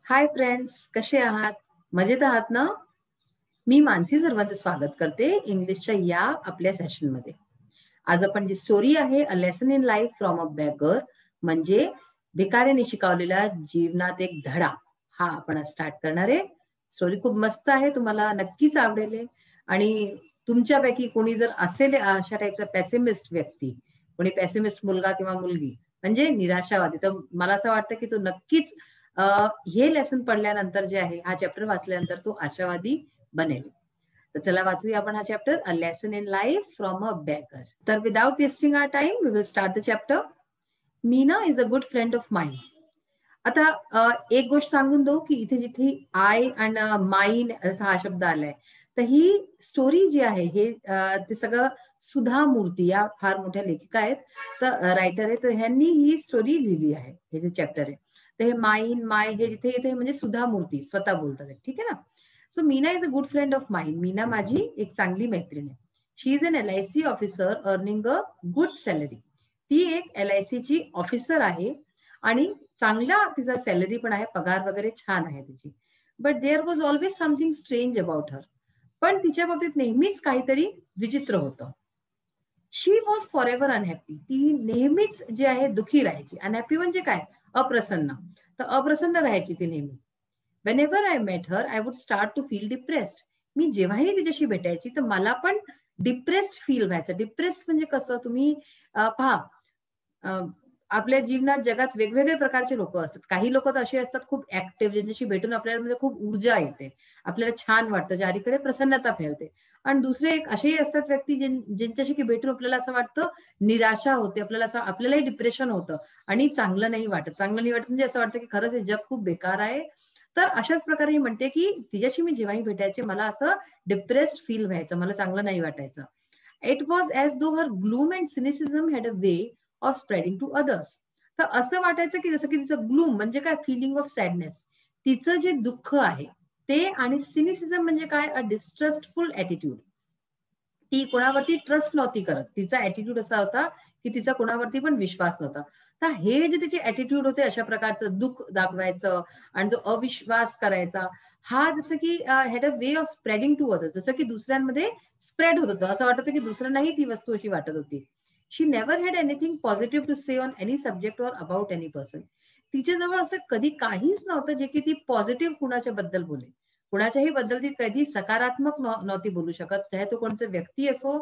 Hi friends, कसे आहात? मजेत आहात ना? मी मानसी सर्वांचं स्वागत करते इंग्लिशच्या या आपल्या सेशनमध्ये. आज आपण जी स्टोरी आहे अ lesson in life from a beggar, म्हणजे भिकाऱ्याने शिकवलेला जीवनात एक धडा, हा आपण आज स्टार्ट करणार आहे. स्टोरी खूप मस्त आहे, तुम्हाला नक्कीच आवडेल. आणि तुमच्यापैकी कोणी जर असेल अशा टाईपचा पेसिमिस्ट व्यक्ती, कोणी पेसिमिस्ट मुलगा किंवा मुलगी म्हणजे निराशावादी, तर मला असं वाटतं की तो नक्कीच अ, हे लेसन पडल्यानंतर जे आहे, हा चॅप्टर वाचल्यानंतर तो आशावादी बनेल. तर चला वाचूया आपण हा chapter a lesson in life from a beggar. तर without wasting our time we will start the chapter. Meena is a good friend of mine. आता एक गोष्ट सांगून दो की इथे जिथे आय अँड माइन असा हा शब्द आलाय, तर ही स्टोरी जी आहे हे ते सगळं सुधा मूर्ती या फार मोठ्या लेखिका आहेत, तर रायटर आहेत, तर ह्यांनी ही स्टोरी लिहिली आहे. हे जे चॅप्टर आहे, तर हे माइन माय हे जिथे येते म्हणजे सुधा मूर्ती स्वतः बोलतात, ठीक आहे ना. So Meena is a good friend of mine. Meena माझी एक चांगली मैत्रीण आहे. She is an LIC officer earning a good salary. ती एक LIC ची ऑफिसर आहे आणि चांगला तिचा सॅलरी पण आहे, पगार वगैरे छान आहे तिची. But there was always something strange about her. पण तिच्या बाबतीत नेहमीच काहीतरी विचित्र होतं. She was forever unhappy. ती नेहमीच जे आहे दुखी राहायची. अनहॅपी म्हणजे काय? अप्रसन्न. तर अप्रसन्न राहायची ती नेहमी. Whenever I met her I would start to feel depressed. मी जेव्हाही तिच्याशी भेटायची तर मला पण डिप्रेस्ड फील व्हायचं. डिप्रेस्ड म्हणजे कसं, तुम्ही पहा, अ, आपल्या जीवनात जगात वेगवेगळे प्रकारचे लोक असतात. काही लोक तर असे असतात खूप ऍक्टिव्ह, ज्यांच्याशी भेटून आपल्याला म्हणजे खूप ऊर्जा येते, आपल्याला छान वाटतं, चारीकडे प्रसन्नता फैलते. आणि दुसरे एक असेही असतात व्यक्ती ज्यांच्याशी की भेटून आपल्याला असं वाटतं निराशा होते, आपल्याला असं आपल्यालाही डिप्रेशन होतं आणि चांगलं नाही वाटत. चांगलं नाही वाटत म्हणजे असं वाटतं की खरंच हे जग खूप बेकार आहे. तर अशाच प्रकारे म्हणते की तिच्याशी मी जेव्हाही भेटायचे मला असं डिप्रेस्ड फील व्हायचं, मला चांगलं नाही वाटायचं. It was as though her gloom and cynicism had a way of spreading to others. तर असं वाटायचं की जसं की तिचं ग्लूम म्हणजे काय, फिलिंग ऑफ सॅडनेस, तिचं जे दुःख आहे ते, आणि सिनिसिझम म्हणजे काय, अ डिस्ट्रस्टफुल ॲटिट्यूड. ती कोणावरती ट्रस्ट नव्हती करत. तिचा ॲटिट्यूड असा होता की तिचा कोणावरती पण विश्वास नव्हता. तर हे जे तिचे ॲटिट्यूड होते, अशा प्रकारचं दुःख दाखवायचं आणि जो अविश्वास करायचा, हा जसं की had a way of spreading to others, जसं की दुसऱ्यांमध्ये स्प्रेड होत होतं. असं वाटत होतं की दुसऱ्यांनाही ती वस्तू अशी वाटत होती. She never had anything positive to say on any subject or about any person. तिच्याजवळ असं कधी काहीच नव्हतं जे की ती पॉझिटिव्ह कुणाच्या बद्दल बोलेल. कुणाच्याही बद्दल ती कधी सकारात्मक नव्हती बोलू शकत, चाहे तो कोणचा व्यक्ती असो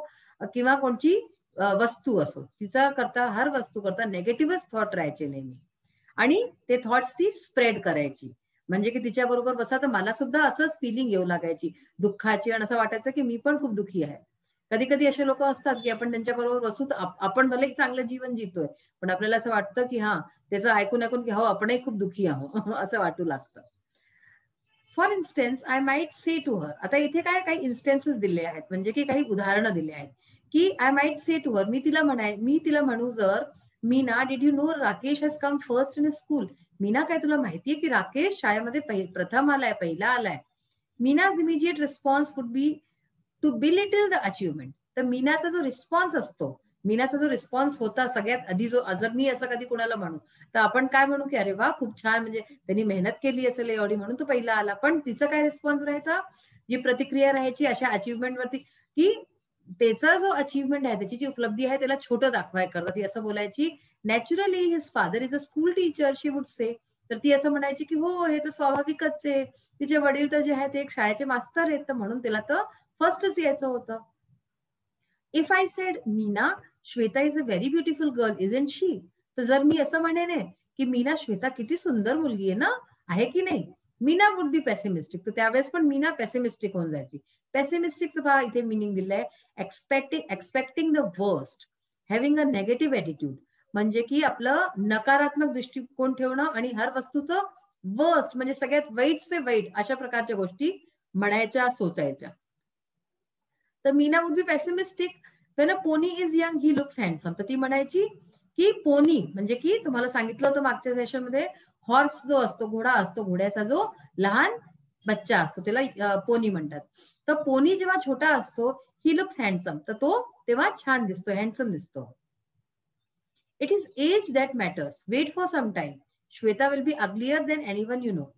किंवा कोणची वस्तू असो. तिचा करता हर वस्तू करता नेगेटिव्हच थॉट राहायचे नेहमी, आणि ते थॉट्स ती स्प्रेड करायची. म्हणजे की तिच्या बरोबर बसा तर मला सुद्धा असंच फिलिंग येऊ लागायची दुःखाची, आणि असं वाटायचं की मी पण खूप दुःखी आहे. कधी कधी असे लोक असतात की आपण त्यांच्या बरोबर बसू तर आपण भले चांगलं जीवन जितोय, पण आपल्याला असं वाटतं की हा, त्याचं ऐकून ऐकून की हो आपणही खूप दुःखी आहोत असं वाटू लागतं. For instance I might say to her. आता इथे काय काही इन्स्टन्सेस दिले आहेत, म्हणजे की काही उदाहरणं दिली आहेत की I might say to her, मी तिला म्हणू जर, Meena did you know Rakesh has come first in school. Meena, काय तुला माहितीये की राकेश शाळेमध्ये प्रथम आलाय, पहिला आलाय. Meena's immediate response would be to belittle the achievement. तर मीनाचा जो रिस्पॉन्स असतो, मीनाचा जो रिस्पॉन्स होता सगळ्यात आधी, जो जर मी असं कधी कुणाला म्हणू तर आपण काय म्हणू की अरे वा खूप छान, म्हणजे त्यांनी मेहनत केली असेल एवढी म्हणून तो पहिला आला. पण तिचं काय रिस्पॉन्स राहायचा, जी प्रतिक्रिया राहायची अशा अचिव्हमेंट वरती, की त्याचा जो अचिव्हमेंट आहे, त्याची जी उपलब्धी आहे त्याला छोटं दाखवाय करतात. ती असं बोलायची, naturally his father is a school teacher she would say. तर ती असं म्हणायची की हो हे तर स्वाभाविकच आहे, तिचे वडील तर जे आहेत ते एक शाळेचे मास्तर आहेत, तर म्हणून तिला तर फर्स्टच यायचं होतं. If I said Meena, Shweta is a very beautiful girl isn't she. तर जर मी असं म्हणेन की मीना, श्वेता किती सुंदर मुलगी आहे ना, आहे की नाही, मीना वुड बी पेसिमिस्टिक. तर त्यावेळेस पण मीना पेसिमिस्टिक होऊन जायची. पेसिमिस्टिकचं पहा इथे मिनिंग दिलंय, expecting the worst, having a negative attitude. म्हणजे की आपलं नकारात्मक दृष्टिकोन ठेवणं आणि हर वस्तूचं वर्स्ट म्हणजे सगळ्यात वाईट से वाईट अशा प्रकारच्या गोष्टी म्हणायच्या, सोचायच्या. तर Meena would be pessimistic. When a pony is young he looks handsome. तर ती म्हणायची की पोनी म्हणजे की तुम्हाला सांगितलं होतं मागच्या सेशनमध्ये, हॉर्स जो असतो, घोडा असतो, घोड्याचा जो लहान बच्चा असतो त्याला पोनी म्हणतात. तर पोनी जेव्हा छोटा असतो, ही लुक्स हँडसम, तर तो तेव्हा छान दिसतो, हँडसम दिसतो. It is age that matters, wait for some time, Shweta will be uglier than anyone you know.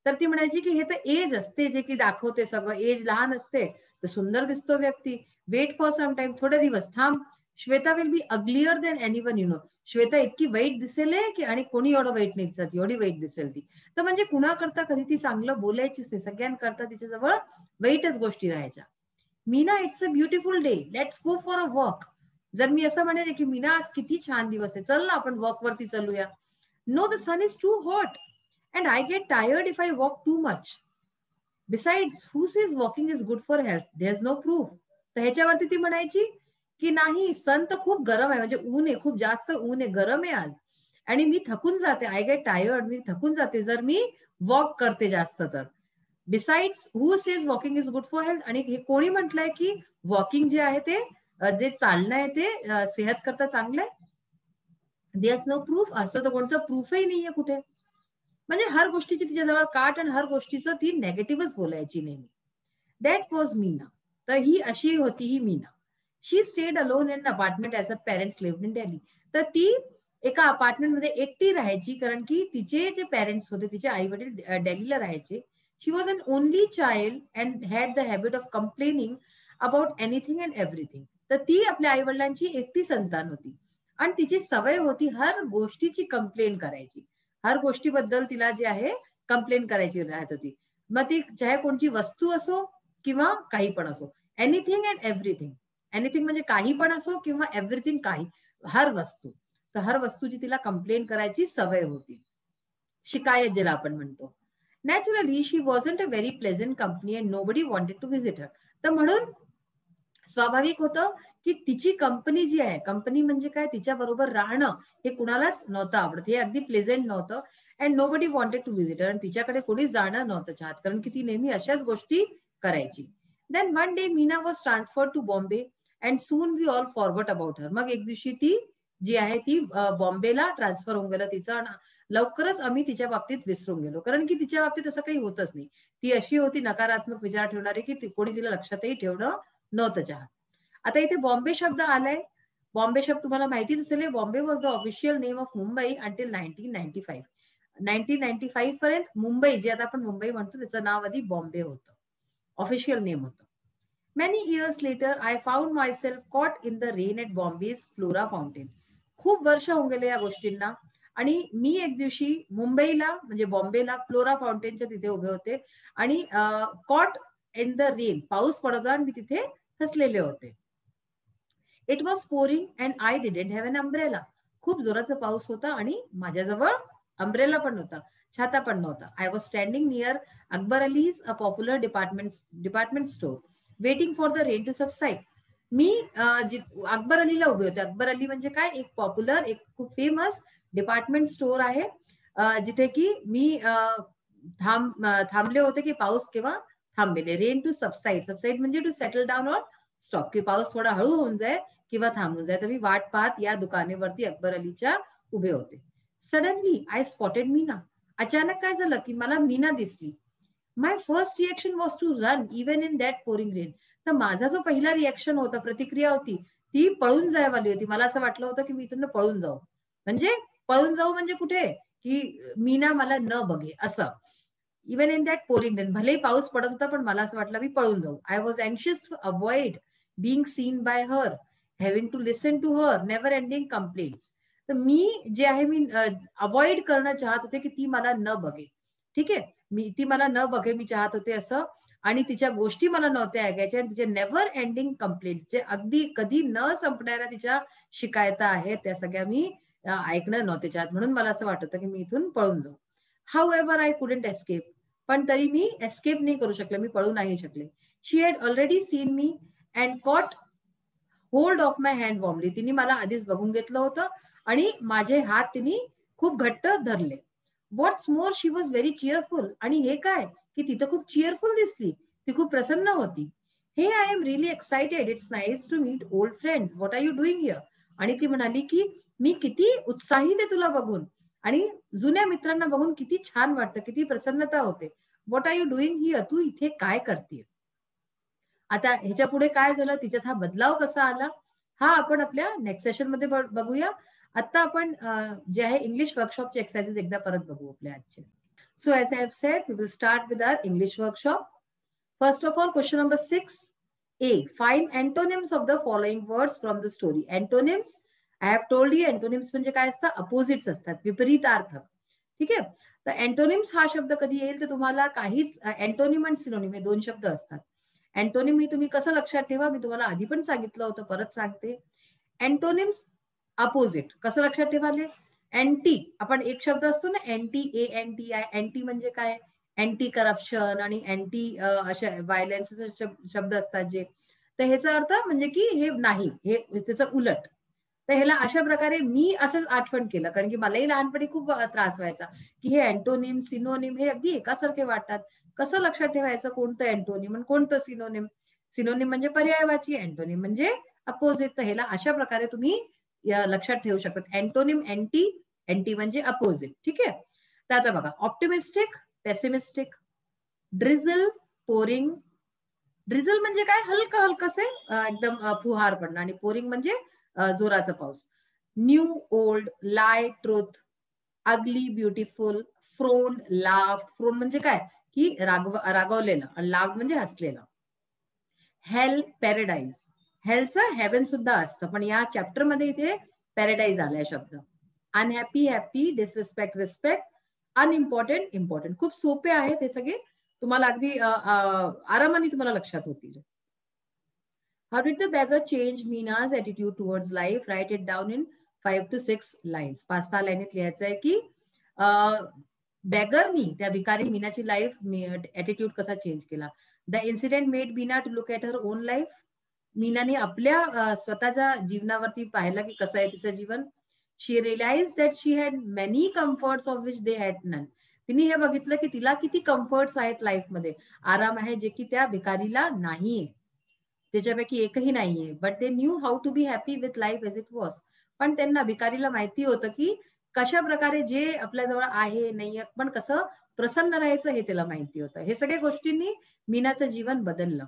तर ती म्हणायची की हे तर एज असते जे की दाखवते सगळं, एज लहान असते तर सुंदर दिसतो व्यक्ती, वेट फॉर सम टाइम, थोडे दिवस थांब, Shweta will be uglier than anyone you know, Shweta इतकी वाईट दिसेल की आणि कोणी एवढं वाईट नाही दिसत, एवढी वाईट दिसेल ती. तर म्हणजे कुणाकरता कधी ती चांगलं बोलायचीच नाही, सगळ्यांकरता तिच्याजवळ वाईटच गोष्टी राहायच्या. Meena, it's a beautiful day, let's go for a walk. जर मी असं म्हणेन की मीना आज किती छान दिवस आहे, चल ना आपण वॉक वरती चालूया. No, the sun is too hot and I get tired if I walk too much. Besides who says walking is good for health, there is no proof. तर ह्याच्यावरती ती म्हणायची की नाही, सन तर खूप गरम आहे, म्हणजे ऊन आहे, खूप जास्त ऊन आहे, गरम आहे आज, आणि मी थकून जाते, आय गेट टायर्ड, मी थकून जाते जर मी वॉक करते जास्त तर. Besides who says walking is good for health, आणि हे कोणी म्हटलंय की वॉकिंग जे आहे ते जे चालणं आहे ते सेहत करता चांगलं आहे? There is no proof. असं तर कोणतं प्रूफही नाहीये कुठे. म्हणजे हर गोष्टीची तिच्याजवळ काट आणि हर गोष्टीचं ती नेगेटिव्हच बोलायची नेहमी. That was Meena. तर ही अशी होती ही Meena. She stayed alone in apartment as a parents lived in Delhi. तर ती एका अपार्टमेंटमध्ये एकटी राहायची, कारण की तिचे जे पेरेंट्स होते, तिचे आई वडील दिल्लीला राहायचे. She was an only child and had the habit of complaining about anything and everything. तर ती आपल्या आई वडिलांची एकटी संतान होती आणि तिची सवय होती हर गोष्टीची कंप्लेन करायची, हर गोष्टीबद्दल तिला जे आहे कंप्लेन करायची राहत होती. मग ती चाहे कोणची वस्तू असो किंवा काही पण असो, एनिथिंग अँड एव्हरीथिंग. एनिथिंग म्हणजे काही पण असो किंवा एव्हरीथिंग काही, हर वस्तू. तर हर वस्तूची तिला कंप्लेन करायची सवय होती, शिकायत ज्याला आपण म्हणतो. Naturally she wasn't a very pleasant company and nobody wanted to visit her. तर म्हणून स्वाभाविक होतं की तिची कंपनी जी आहे, कंपनी म्हणजे काय, तिच्या बरोबर राहणं हे कुणालाच नव्हतं आवडत, हे अगदी प्लेझेंट नव्हतं. And nobody wanted to visit her, आणि तिच्याकडे कोणी जाणं नव्हतं चाहत, कारण की ती नेहमी अशाच गोष्टी करायची. Then one day Meena was transfer to Bombay and soon we all forgot about her. मग एक दिवशी ती जी आहे ती बॉम्बेला ट्रान्सफर होऊन गेलं तिचं, आणि लवकरच आम्ही तिच्या बाबतीत विसरून गेलो, कारण की तिच्या बाबतीत असं काही होतच नाही. ती अशी होती नकारात्मक विचार ठेवणारी की कोणी तिला लक्षातही ठेवणं नव्हतं चाहत. आता इथे बॉम्बे शब्द आलाय. बॉम्बे शब्द तुम्हाला माहितीच असेल. Bombay was the official name of Mumbai until 1995. 1995 पर्यंत मुंबई, जे आता आपण मुंबई म्हणतो, त्याचं नाव आधी बॉम्बे होतं, ऑफिशियल नेम होतं. Many years later I found myself caught in the rain at Bombay's Flora Fountain. खूप वर्ष होऊन गेले या गोष्टींना, आणि मी एक दिवशी मुंबईला म्हणजे बॉम्बेला फ्लोरा फाउंटेनच्या तिथे उभे होते आणि कॉट इन द रेन, पाऊस पडत होता आणि मी तिथे फसलेले होते. It was pouring and I didn't have an umbrella. खूप जोराचा पाऊस होता आणि माझ्याजवळ अम्ब्रेला पण नव्हता, छाता पण नव्हता. I was standing near Akbar Ali's a popular department store waiting for the rain to subside. मी अकबर अलीला उभे होते. अकबर अली म्हणजे काय, एक पॉप्युलर, एक खूप फेमस डिपार्टमेंट स्टोर आहे, जिथे की मी थांबले होते की पाऊस केव्हा थांबेल. रेन टू सबसाइड, सबसाइड म्हणजे to settle down or stop, की पाऊस थोडा हळू होऊन जाए किंवा थांबून जाए. तर मी वाट पाहत या दुकानेवरती अकबर अलीच्या उभे होते. Suddenly I spotted Meena. अचानक काय झालं की मला मीना दिसली. My first reaction was to run even in that pouring rain. तर माझा जो पहिला रिएक्शन होता, प्रतिक्रिया होती, ती पळून जायवाली होती. मला असं वाटलं होतं की मी इथून पळून जाऊ. म्हणजे पळून जाऊ म्हणजे कुठे, की मीना मला न बघे असं. Even in that pouring rain, भलेही पाऊस पडत होता पण मला असं वाटलं मी पळून जाऊ. आय वॉज अँशियस to avoid being seen by her, having to listen to her never ending complaints. तर मी जे आहे मी अवॉइड करणं चाहत होते की ती मला न बघे. ठीक आहे, ती मला न बघे मी चाहत होते असं, आणि तिच्या गोष्टी मला नव्हत्या ऐकायच्या, आणि तिचे नेव्हर एंडिंग कंप्लेंट्स, जे अगदी कधी न संपणाऱ्या तिच्या शिकायता आहेत, त्या सगळ्या मी ऐकणं नव्हते चाहत. म्हणून मला असं वाटत होतं की मी इथून पळून जाऊ. How ever I couldn't escape. पण तरी मी एस्केप नाही करू शकले, मी पळू नाही शकले. She had already seen me and caught hold of my hand warmly. तिने मला आधीच बघून घेतलं होतं आणि माझे हात तिने खूप घट्ट धरले. What's more she was very cheerful. आणि हे काय की ती तर खूप चिअरफुल दिसली, ती खूप प्रसन्न होती. Hey I am really excited, it's nice to meet old friends, what are you doing here. आणि ती म्हणाली की मी किती उत्साहित आहे तुला बघून, आणि जुन्या मित्रांना बघून किती छान वाटतं, किती प्रसन्नता होते. What are you doing here, तू इथे काय करते. आता ह्याच्या पुढे काय झालं, तिच्यात हा बदलाव कसा आला, हा आपण आपल्या नेक्स्ट सेशन मध्ये बघूया. आता आपण जे आहे इंग्लिश वर्कशॉपचे एक्सरसाइजेस एकदा परत बघू आपल्या आजचे. So as I have said, we will start with our English workshop. First of all, question number 6A. Find antonyms of the following words from the story. Antonyms, I have told you, antonyms म्हणजे काय असतं? Opposites असतात, विपरीतार्थ. ठीक आहे. तर antonyms हा शब्द कधी येईल तर तुम्हाला काहीच अँटोनिम आणि सिनोनिम हे दोन शब्द असतात. अँटोनिम हे तुम्ही कसं लक्षात ठेवा, मी तुम्हाला आधी पण सांगितलं होतं, परत सांगते. अँटोनिम्स अपोजिट कसं लक्षात ठेवाले? अँटी, आपण एक शब्द असतो ना, अँटी, ANTI. अँटी म्हणजे काय? अँटी करप्शन आणि अँटी अशा व्हायलन्सचे शब्द असतात जे. तर ह्याचा अर्थ म्हणजे की हे नाही, हे त्याचं उलट. तर ह्याला अशा प्रकारे मी असं आठवण केलं, कारण की मलाही लहानपणी खूप त्रास व्हायचा की हे अँटोनिम सिनोनिम हे अगदी एकासारखे वाटतात. कसं लक्षात ठेवायचं कोणतं अँटोनिम आणि कोणतं सिनोनिम? सिनोनिम म्हणजे पर्यायवाची, अँटोनिम म्हणजे अपोजिट. तर ह्याला अशा प्रकारे तुम्ही लक्षात ठेवू शकतात. अँटोनिम अँटी, अँटी म्हणजे अपोजिट. ठीक आहे. तर आता बघा, optimistic, pessimistic, drizzle, pouring. Drizzle म्हणजे काय? हलकं हलकसे एकदम फुहार पडणं, आणि पोरिंग म्हणजे जोराचा पाऊस. न्यू, ओल्ड, लाय, ट्रुथ, अगली, ब्युटिफुल, फ्रोन, लाफ्ड. फ्रोन म्हणजे काय? की रागवलेलं, आणि लाफ्ड म्हणजे हसलेलं. हेल, पॅराडाईज. हेलचं हेवन सुद्धा असतं, पण या चॅप्टर मध्ये इथे पॅराडाईज आलाय शब्द. Unhappy, happy, disrespect, respect, unimportant, important. खूप सोपे आहेत हे सगळे, तुम्हाला अगदी आरामाने तुम्हाला लक्षात होतील. How did the beggar change Mina's attitude towards life? Write it down in 5 to 6 lines. 5-6 लाईनीत लिहायचं आहे की बॅगरनी, त्या भिकारी मीनाची लाईफ ॲटिट्यूड कसा चेंज केला. The incident made Meena to look at her own life. मीनाने आपल्या स्वतःच्या जीवनावरती पाहिलं की कसं आहे तिचं जीवन. She realize that she had many comforts of which they had none. तिने हे बघितलं की तिला किती कम्फर्ट्स आहेत लाईफमध्ये, आराम आहे, जे की त्या भिकारीला नाहीये, त्याच्यापैकी एकही नाहीये. But they knew how to be happy with life as it was. पण त्यांना भिकारीला माहिती होतं की कशा प्रकारे जे आपल्याजवळ आहे नाहीये, पण कसं प्रसन्न राहायचं हे त्याला माहिती होतं. हे सगळ्या गोष्टींनी मीनाचं जीवन बदललं.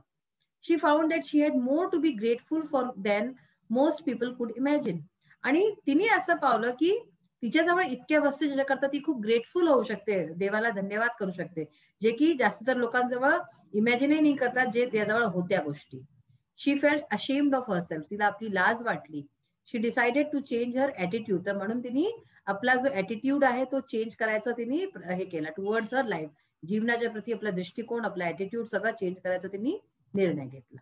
She found that she had more to be grateful for than most people could imagine. आणि तिने असं पावलं की तिच्याजवळ इतक्या वस्तू ज्याच्याकरता ती खूप ग्रेटफुल होऊ शकते, देवाला धन्यवाद करू शकते, जे की जास्त तर लोकांजवळ इमॅजिनही नाही करतात, जे त्याजवळ होत्या गोष्टी. She felt ashamed of herself. तिला आपली लाज वाटली. She decided to change her attitude. तर म्हणून तिने आपला जो ॲटिट्यूड आहे तो चेंज करायचा तिने हे केला टुवर्ड्स हर लाईफ. जीवनाच्या प्रती आपला दृष्टिकोन, आपला ॲटिट्यूड सगळं चेंज करायचा तिने निर्णय घेतला.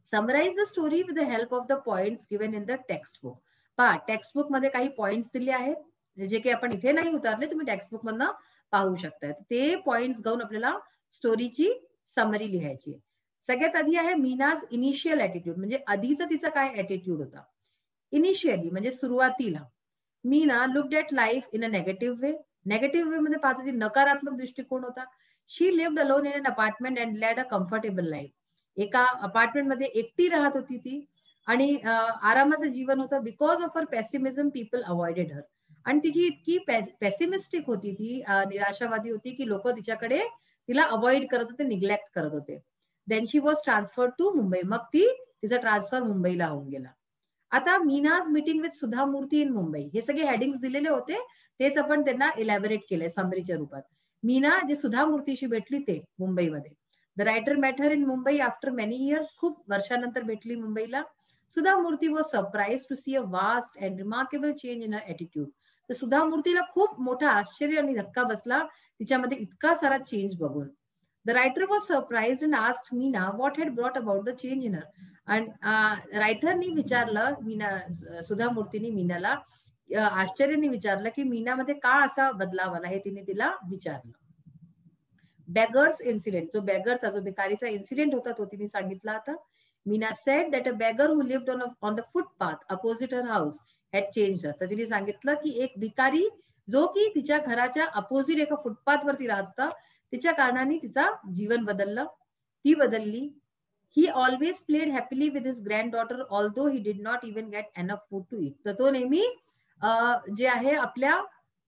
Summarise the story with the help of the points given in the textbook. पहा, टेक्स्ट बुक मध्ये काही पॉइंट्स दिले आहेत, जे की आपण इथे नाही उतारले, तुम्ही टेक्स्ट बुक मधनं पाहू शकता. ते पॉइंट्स घेऊन आपल्याला स्टोरीची समरी लिहायची. सगळ्यात आधी आहे मीनाज इनिशियल ॲटिट्यूड, म्हणजे आधीचा तिचा काय ॲटिट्यूड होता. इनिशियली म्हणजे सुरुवातीला Meena looked at life in a negative way. Negative way मध्ये पाहत होती, नकारात्मक दृष्टिकोन होता. She lived alone in an apartment and led a comfortable life. एका अपार्टमेंट मध्ये एकटी राहत होती ती, आणि आरामाचं जीवन होतं. Because of her pessimism people avoided her. आणि तिची इतकी पेसिमिस्टिक होती ती, निराशावादी होती, की लोक तिच्याकडे तिला अवॉइड करत होते, निग्लेक्ट करत होते. Then she was transfer to Mumbai. मग तिचा ट्रान्सफर मुंबईला होऊन गेला. आता मीनाज मीटिंग विथ सुधा मूर्ती इन मुंबई, हे सगळे हेडिंग्स दिलेले होते, तेच आपण त्यांना इलॅबोरेट केलंय समरीच्या रूपात. मीना जे सुधा मूर्तीशी भेटली ते मुंबईमध्ये. The writer met her in Mumbai after many years. खूप वर्षानंतर भेटली मुंबईला. Sudha Murthy was surprise to see a vast and remarkable change in her attitude. तर सुधा मूर्तीला खूप मोठा आश्चर्य आणि धक्का बसला तिच्यामध्ये इतका सारा चेंज बघून. The writer was surprised and asked Meena what had brought about the change in her. आणि रायटरनी विचारलं, मीना, सुधा मूर्तीनी मीनाला आश्चर्याने विचारलं की मीनामध्ये का असा बदलाव आला, हे तिने तिला विचारलं. बेगर्स इन्सिडेंट, जो बेगरचा, जो भिकारीचा इन्सिडेंट होता तो तिने सांगितला. आता Meena sed that a beggar who lived on the footpath opposite her house had changed हर. तर तिने सांगितलं की एक भिकारी जो की तिच्या घराच्या अपोजिट एका फुटपाथ वरती राहत होता, तिच्या कारणाने तिचा जीवन बदललं, ती बदलली. He always played happily with his granddaughter although he did not even get enough food to eat. तर तो नेहमी जे आहे आपल्या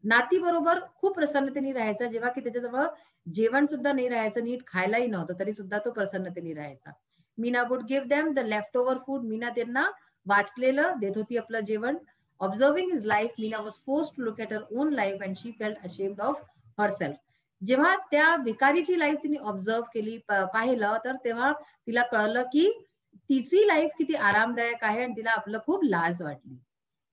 नाती बरोबर खूप प्रसन्नतेने राहायचा, जेव्हा की त्याच्याजवळ जेवण सुद्धा नाही राहायचं, नीट खायलाही नव्हतं, तरी सुद्धा तो प्रसन्नतेने राहायचा. Meena would give them the leftover food. Meena त्यांना वाचलेलं देत होती आपलं जेवण. Observing his life, Meena was forced to look at her own life and she felt ashamed of herself. जेव्हा त्या भिकारीची लाईफ तिने ऑब्झर्व केली, पाहिलं, तर तेव्हा तिला कळलं की तिची लाईफ किती आरामदायक आहे आणि तिला आपलं खूप लाज वाटली.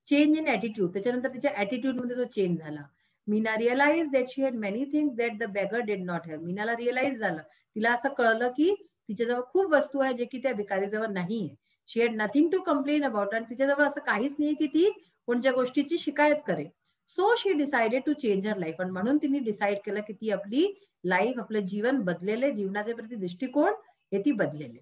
चेंज इन ॲटिट्यूड, त्याच्यानंतर तिच्या ॲटिट्यूडमध्ये जो चेंज झाला. Meena realise that she had many things that the beggar did not have. मीनाला रिअलाइज झालं, तिला असं कळलं की तिच्याजवळ खूप वस्तू आहे जे की त्या भिकारीजवळ नाहीये. She had nothing to complain about, आणि तिच्याजवळ असं काहीच नाही की ती कोणत्या गोष्टीची शिकायत करेल. So she decided to change her life, आणि म्हणून तिने डिसाईड केलं की ती आपली लाईफ, आपलं जीवन बदलेले, जीवनाच्या प्रती दृष्टिकोन हे ती बदलेले.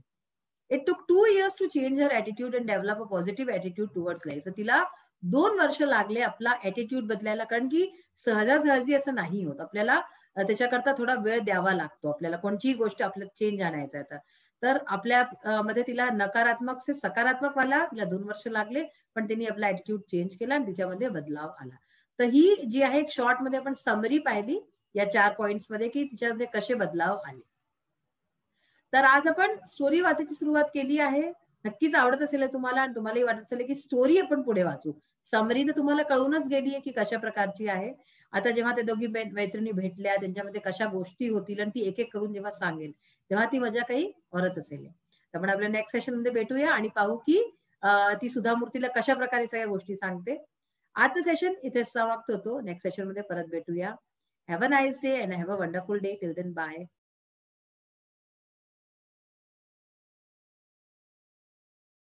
It took 2 years to change her attitude and develop a positive attitude towards life. तर तिला 2 वर्ष लागले आपला ॲटिट्यूड बदलायला, कारण की सहजासहजी असं नाही होत. आपल्याला त्याच्याकरता थोडा वेळ द्यावा लागतो. आपल्याला कोणतीही गोष्ट आपल्याला चेंज आणायचा आहे तर आपल्या मध्ये तिला नकारात्मक से सकारात्मक व्हायला तिला 2 वर्ष लागले, पण तिने आपला ॲटिट्यूड चेंज केला आणि तिच्यामध्ये बदलाव आला. तर ही जी आहे एक शॉर्टमध्ये आपण समरी पाहिली या 4 पॉइंट्समध्ये की तिच्यामध्ये कसे बदलाव आले. तर आज आपण स्टोरी वाचायची सुरुवात केली आहे. नक्कीच आवडत असेल तुम्हाला आणि तुम्हालाही वाटत असेल की स्टोरी आपण पुढे वाचू. समरी तर तुम्हाला कळूनच गेली आहे की कशा प्रकारची आहे. आता जेव्हा ते दोघी मैत्रिणी भेटल्या, त्यांच्यामध्ये कशा गोष्टी होतील आणि ती एक-एक करून जेव्हा सांगेल, तेव्हा ती मजा काही औरच असेल. तर आपण आपल्या नेक्स्ट सेशनमध्ये भेटूया आणि पाहू की ती सुधा मूर्तीला कशा प्रकारे सगळ्या गोष्टी सांगते. आजचं सेशन इथेच समाप्त होतो. नेक्स्ट सेशनमध्ये परत भेटूया. Have a nice day and have a wonderful day. Till then bye.